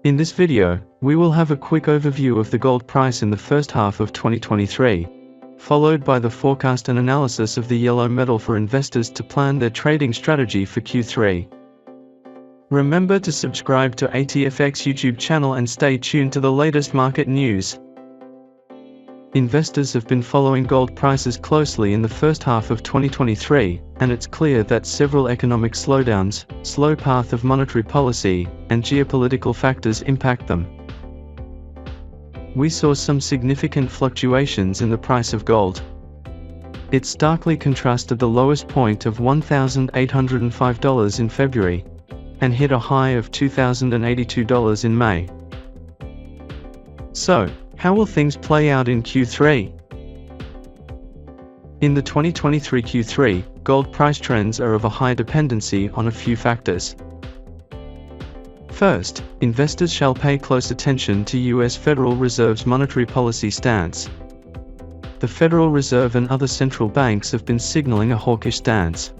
In this video, we will have a quick overview of the gold price in the first half of 2023, followed by the forecast and analysis of the yellow metal for investors to plan their trading strategy for Q3. Remember to subscribe to ATFX YouTube channel and stay tuned to the latest market news. Investors have been following gold prices closely in the first half of 2023, and it's clear that several economic slowdowns, slow path of monetary policy, and geopolitical factors impact them. We saw some significant fluctuations in the price of gold. It starkly contrasted the lowest point of $1,805 in February, and hit a high of $2,082 in May. So, how will things play out in Q3? In the 2023 Q3, gold price trends are of a high dependency on a few factors. First, investors shall pay close attention to U.S. Federal Reserve's monetary policy stance. The Federal Reserve and other central banks have been signaling a hawkish stance,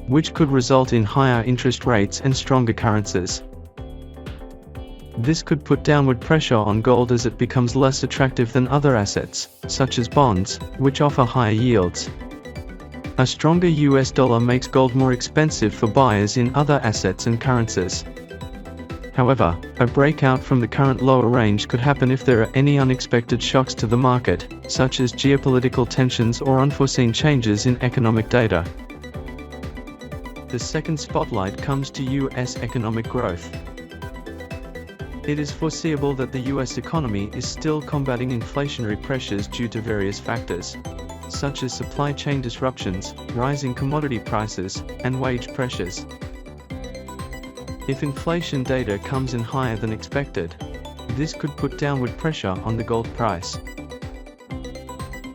which could result in higher interest rates and stronger currencies. This could put downward pressure on gold as it becomes less attractive than other assets, such as bonds, which offer higher yields. A stronger US dollar makes gold more expensive for buyers in other assets and currencies. However, a breakout from the current lower range could happen if there are any unexpected shocks to the market, such as geopolitical tensions or unforeseen changes in economic data. The second spotlight comes to US economic growth. It is foreseeable that the US economy is still combating inflationary pressures due to various factors, such as supply chain disruptions, rising commodity prices, and wage pressures. If inflation data comes in higher than expected, this could put downward pressure on the gold price.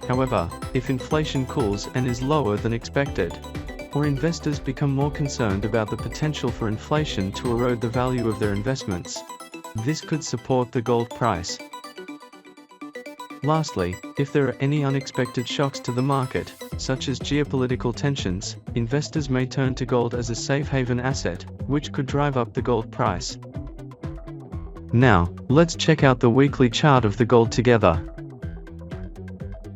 However, if inflation cools and is lower than expected, or investors become more concerned about the potential for inflation to erode the value of their investments, this could support the gold price. Lastly, if there are any unexpected shocks to the market, such as geopolitical tensions, investors may turn to gold as a safe haven asset, which could drive up the gold price. Now, let's check out the weekly chart of the gold together.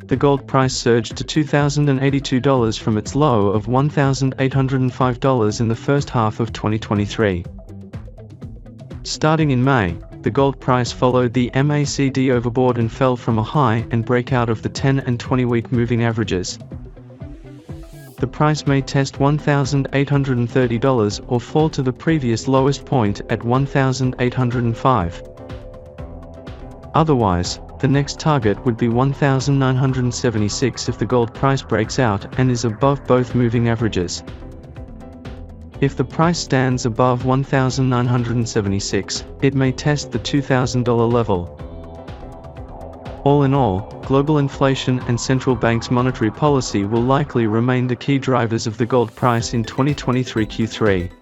The gold price surged to $2,082 from its low of $1,805 in the first half of 2023. Starting in May, the gold price followed the MACD overbought and fell from a high and breakout of the 10 and 20-week moving averages. The price may test $1,830 or fall to the previous lowest point at $1,805. Otherwise, the next target would be $1,976 if the gold price breaks out and is above both moving averages. If the price stands above $1,976, it may test the $2,000 level. All in all, global inflation and central banks' monetary policy will likely remain the key drivers of the gold price in 2023 Q3.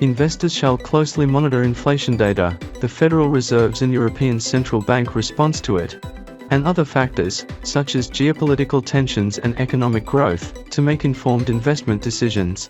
Investors shall closely monitor inflation data, the Federal Reserve's and European Central Bank response to it, and other factors, such as geopolitical tensions and economic growth, to make informed investment decisions.